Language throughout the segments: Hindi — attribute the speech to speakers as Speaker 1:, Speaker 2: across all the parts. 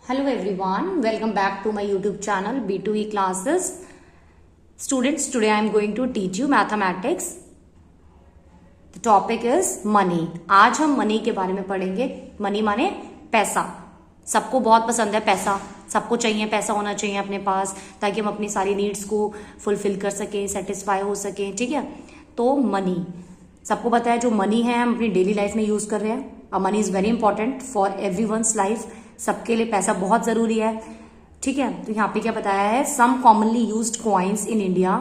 Speaker 1: Hello everyone, welcome back to my YouTube channel B2E classes. Students, today I am going to teach you mathematics. The topic is money. आज हम मनी के बारे में पढ़ेंगे. मनी माने पैसा. सबको बहुत पसंद है पैसा. सबको चाहिए, पैसा होना चाहिए अपने पास ताकि हम अपनी सारी नीड्स को फुलफिल कर सकें, सेटिस्फाई हो सकें. ठीक है, तो मनी सबको पता है. जो मनी है हम अपनी डेली लाइफ में यूज कर रहे हैं. Money is very important for everyone's life. सबके लिए पैसा बहुत जरूरी है. ठीक है, तो यहाँ पे क्या बताया है, some commonly used coins in India.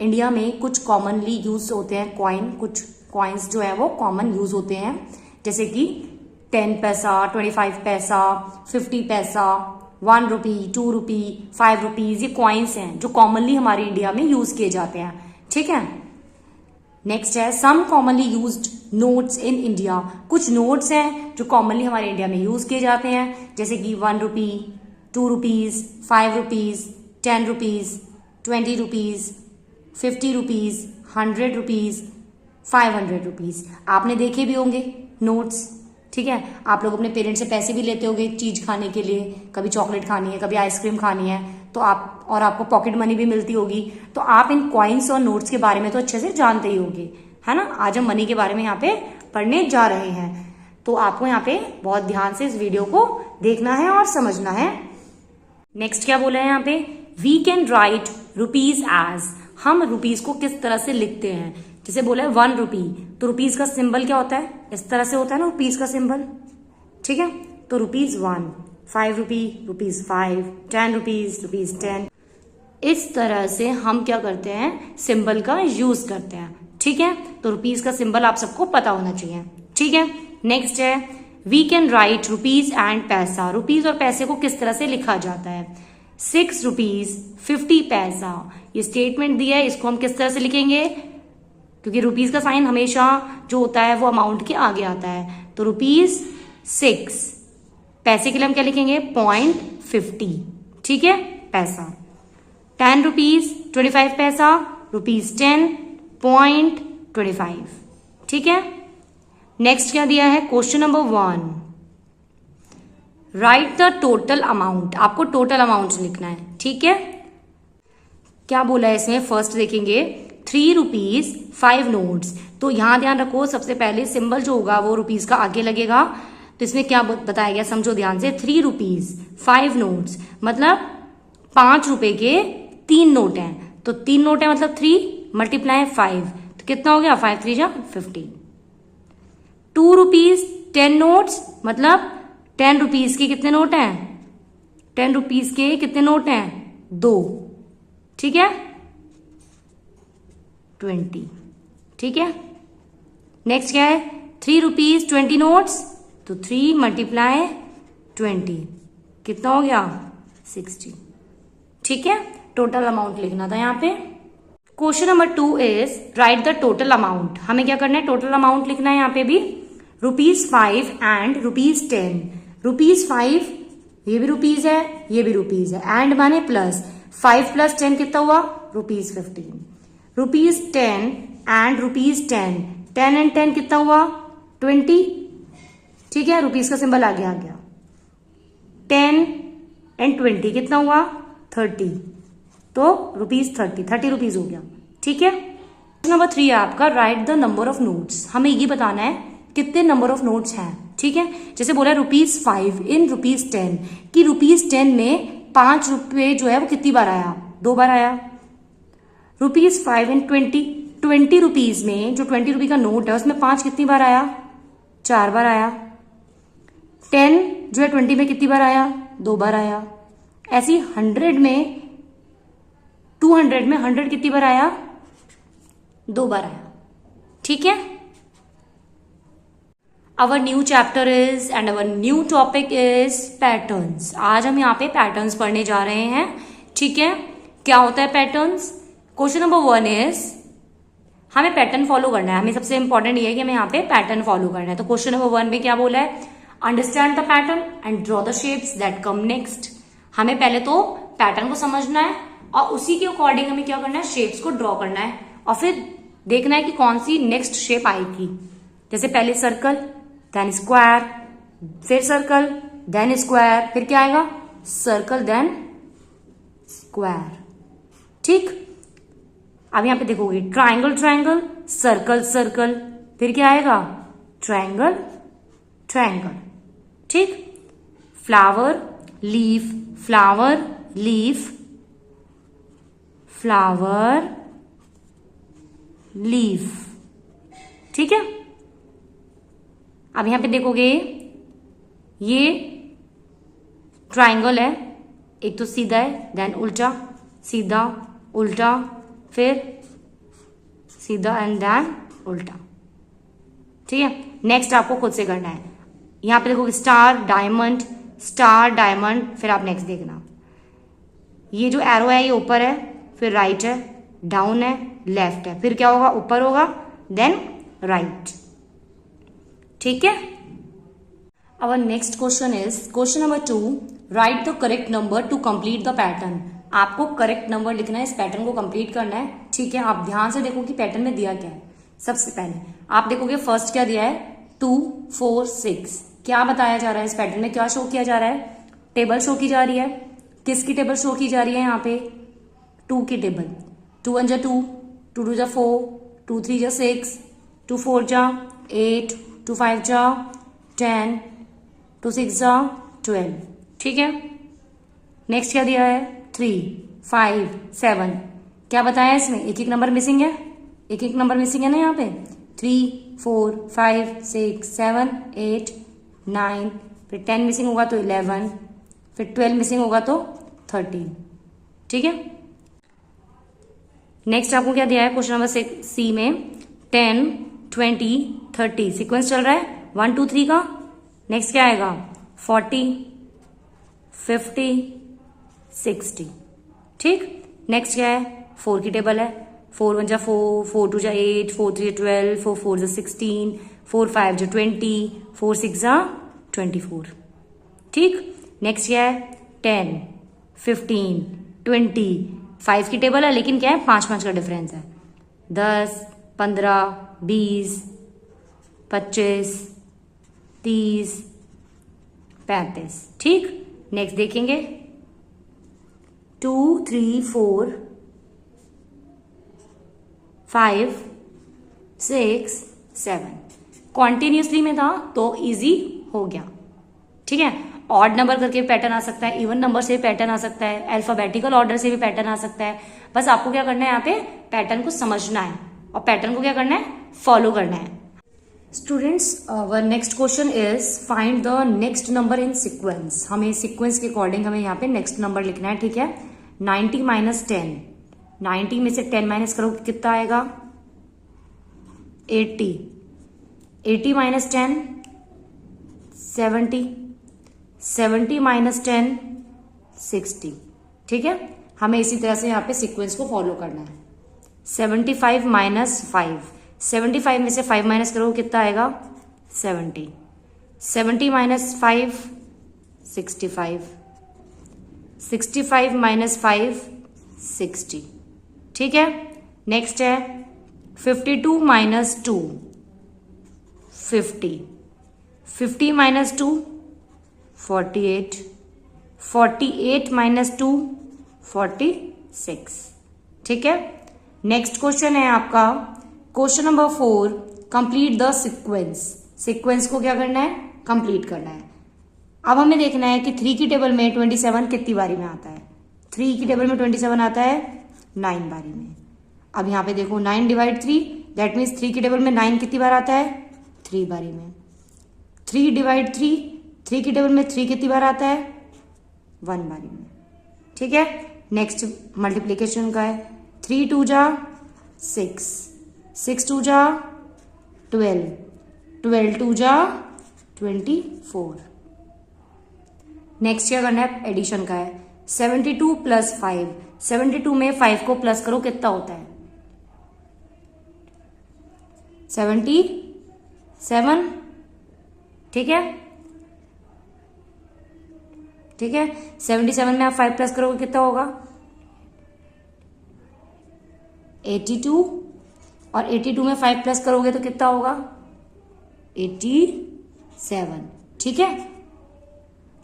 Speaker 1: India में कुछ कॉमनली यूज होते हैं कॉइन. कुछ कॉइन्स जो है वो कॉमन यूज होते हैं, जैसे कि 10 पैसा, 25 पैसा, 50 पैसा, 1 रुपी, 2 रुपी, 5 रुपीज. ये कॉइन्स हैं जो कॉमनली हमारे इंडिया में यूज किए जाते हैं. ठीक है, नेक्स्ट है some commonly used notes in India. कुछ नोट्स हैं जो कॉमनली हमारे इंडिया में यूज किए जाते हैं, जैसे कि 1 रुपी, 2 rupees, 5 rupees, 10 rupees, 20 rupees, 50 rupees, 100 rupees, 500 rupees. आपने देखे भी होंगे नोट्स. ठीक है, आप लोग अपने पेरेंट्स से पैसे भी लेते होंगे चीज खाने के लिए. कभी चॉकलेट खानी है, कभी आइसक्रीम खानी है, तो आपको पॉकेट मनी भी मिलती होगी. तो आप इन कॉइन्स और नोट्स के बारे में तो अच्छे से जानते ही होंगे, है ना. आज हम मनी के बारे में यहाँ पे पढ़ने जा रहे हैं, तो आपको यहाँ पे बहुत ध्यान से इस वीडियो को देखना है और समझना है. नेक्स्ट क्या बोला है यहाँ पे, we can write rupees as. हम रुपीज को किस तरह से लिखते हैं. जैसे बोला है 1 रुपी, तो रुपीज का सिंबल क्या होता है, इस तरह से होता है ना रुपीज का सिंबल. ठीक है, तो रुपीज 1, 5 रुपी, रुपीज 5, 10 रुपीज, रुपीज 10. इस तरह से हम क्या करते हैं, सिंबल का यूज करते हैं. ठीक है, तो रुपीज का सिंबल आप सबको पता होना चाहिए. ठीक है, नेक्स्ट है we can write rupees and paisa. Rupees और पैसे को किस तरह से लिखा जाता है. 6 रुपीज 50 पैसा. ये स्टेटमेंट दिया है, इसको हम किस तरह से लिखेंगे, क्योंकि रुपीज का साइन हमेशा जो होता है वो अमाउंट के आगे आता है. तो रुपीज 6, पैसे के लिए हम क्या लिखेंगे, 0.50. ठीक है, पैसा. 10 रुपीज 25 पैसा, रुपीज 10, 0.25. ठीक है, नेक्स्ट क्या दिया है, question number 1, right the total amount. आपको टोटल अमाउंट लिखना है. ठीक है, क्या बोला है इसमें, फर्स्ट देखेंगे 3 रुपीज 5 नोट्स. तो यहां ध्यान रखो, सबसे पहले सिंबल जो होगा वो रुपीज का आगे लगेगा. तो इसमें क्या बताया गया, समझो ध्यान से. 3 रुपीज 5 नोट्स मतलब 5 रुपए के 3 नोट हैं. तो 3 नोट है मतलब 3 मल्टीप्लाई 5, तो कितना हो गया, 5 3 जा 50. 2 रुपीज 10 नोट्स मतलब 10 रुपीज के कितने नोट हैं, 10 रुपीज के कितने नोट हैं, 2. ठीक है, 20. ठीक है, नेक्स्ट क्या है, 3 रुपीज 20 नोट्स, तो 3 मल्टीप्लाई 20 कितना हो गया, 60. ठीक है, टोटल अमाउंट लिखना था यहाँ पे. Question number 2 is right the total amount. हमें क्या करना है, टोटल अमाउंट लिखना है. यहाँ पे भी रुपीज 5 एंड रुपीज 10. रुपीज 5 ये भी रुपीज है, ये भी रुपीज है, एंड माने प्लस. 5 प्लस 10 कितना हुआ, rupees 15. Rupees 10 and rupees 10, 10 and 10 कितना हुआ, 20. ठीक है, रुपीज का सिंबल आ गया. 10 एंड 20 कितना हुआ, 30. तो रुपीज 30 रुपीज हो गया. ठीक है, नंबर 3 है आपका, right the number of notes. हमें ये बताना है कितने नंबर ऑफ नोट्स हैं. ठीक है, जैसे बोला रुपीज 5 इन रुपीज 10, कि रुपीज 10 में 5 रुपए जो है वो कितनी बार आया, 2 बार आया. रुपीज 5 इन 20 रुपीज में जो 20 रुपी का नोट है उसमें 5 कितनी बार आया, 4 बार आया. 10 जो है 20 में कितनी बार आया, 2 बार आया. ऐसी 100 में 200 में 100 कितनी बार आया, 2 बार आया. ठीक है, our new chapter is and our new topic is patterns. आज हम यहाँ पे पैटर्न्स पढ़ने जा रहे हैं. ठीक है, क्या होता है पैटर्न्स. क्वेश्चन नंबर 1 इज हमें पैटर्न फॉलो करना है. हमें सबसे इंपॉर्टेंट ये है कि हमें यहाँ पे पैटर्न फॉलो करना है. तो क्वेश्चन नंबर 1 में क्या बोला है, understand the pattern and draw the shapes that come next. हमें पहले तो पैटर्न को समझना है और उसी के अकॉर्डिंग हमें क्या करना है, शेप्स को ड्रॉ करना है और फिर देखना है कि कौन सी नेक्स्ट शेप आएगी. जैसे पहले सर्कल, देन स्क्वायर, फिर सर्कल, देन स्क्वायर, फिर क्या आएगा सर्कल देन स्क्वायर। ठीक, अब यहां पे देखोगे ट्राइंगल ट्राइंगल, सर्कल सर्कल, फिर क्या आएगा ट्राइंगल ट्राइंगल। ठीक, flower leaf, flower leaf, flower leaf. ठीक है, अब यहां पे देखोगे ये ट्राइंगल है, एक तो सीधा है देन उल्टा, सीधा उल्टा, फिर सीधा एंड देन उल्टा। ठीक है, नेक्स्ट आपको खुद से करना है। यहां पे देखोगे स्टार डायमंड, स्टार डायमंड, फिर आप नेक्स्ट देखना, ये जो एरो है ये ऊपर है, फिर राइट है, डाउन है, लेफ्ट है, फिर क्या होगा ऊपर होगा देन राइट। ठीक है, our next question is question number 2, write the correct number to complete the pattern. आपको करेक्ट नंबर लिखना है, इस पैटर्न को कंप्लीट करना है। ठीक है, आप ध्यान से देखो कि पैटर्न में दिया क्या है। सबसे पहले आप देखोगे फर्स्ट क्या दिया है 2 4 6, क्या बताया जा रहा है इस पैटर्न में, क्या शो किया जा रहा है, टेबल शो की जा रही है। किसकी टेबल शो की जा रही है यहाँ पे 2 की टेबल, 2 1 जा 2, 2 2 जा 4, 2 3 जा 6, 2 4 जा 8, 2 5 जा 10, 2 6 जा 12। ठीक है, नेक्स्ट क्या दिया है 3 5 7, क्या बताया इसमें एक एक नंबर मिसिंग है, एक एक नंबर मिसिंग है ना यहाँ पे 3 4 5 6 7 8 9, फिर 10 मिसिंग होगा तो 11, फिर 12 मिसिंग होगा तो 13। ठीक है, नेक्स्ट आपको क्या दिया है क्वेश्चन नंबर सी में 10 20 30 सीक्वेंस चल रहा है 1 2 3 का। नेक्स्ट क्या आएगा 40 50 60। ठीक, नेक्स्ट क्या है 4 की टेबल है, 4 1 जा 4, 4 2 जा 8, 4 3 जा 12, 4 4 जा 16, 4 5 जा 20, 4 6 जा 24। ठीक, नेक्स्ट क्या है 10 15 20, 5 की टेबल है लेकिन क्या है 5 5 का डिफरेंस है, 10 15 20 25 30 35। ठीक, नेक्स्ट देखेंगे 2 3 4 5 6 7, कॉन्टिन्यूसली में था तो इजी हो गया। ठीक है, ऑड नंबर करके पैटर्न आ सकता है, इवन नंबर से भी पैटर्न आ सकता है, अल्फाबेटिकल ऑर्डर से भी पैटर्न आ सकता है। बस आपको क्या करना है यहाँ पे पैटर्न को समझना है और पैटर्न को क्या करना है फॉलो करना है। Students, our next question is find the next number in sequence. हमें सीक्वेंस के अकॉर्डिंग हमें यहाँ पे नेक्स्ट नंबर लिखना है। ठीक है, 90 माइनस 10, 90 में से 10 माइनस करो कितना आएगा 80, 80 माइनस 10 70, 70 माइनस 10 60। ठीक है, हमें इसी तरह से यहाँ पे सीक्वेंस को फॉलो करना है। 75 माइनस 5, 75 में से 5 माइनस करो कितना आएगा 70, 70 माइनस 5 65, 65 माइनस 5 60। ठीक है, नेक्स्ट है 52 माइनस 2 50, 50 माइनस 2 48, 48 माइनस 2 46। ठीक है, नेक्स्ट क्वेश्चन है आपका question number 4, complete the sequence. Sequence को क्या करना है कंप्लीट करना है। अब हमें देखना है कि 3 की टेबल में 27 कितनी बारी में आता है। 3 की टेबल में 27 आता है 9 बारी में। अब यहाँ पे देखो 9 डिवाइड 3, दैट मीन्स 3 की टेबल में 9 कितनी बार आता है 3 बारी में। 3 डिवाइड 3, 3 की टेबल में 3 कितनी बार आता है 1 बारी में। ठीक है, नेक्स्ट मल्टीप्लीकेशन का है 3 2 जा 6, 6 2 जा 12, 12 2 जा 24। नेक्स्ट क्या करना है एडिशन का है 72 प्लस 5, 72 में 5 को प्लस करो कितना होता है 77। ठीक है, ठीक है, 77 में आप 5 प्लस करोगे कितना होगा 82, और 82 में 5 प्लस करोगे तो कितना होगा 87। ठीक है,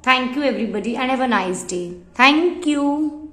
Speaker 1: Thank you everybody and have a nice day. Thank you.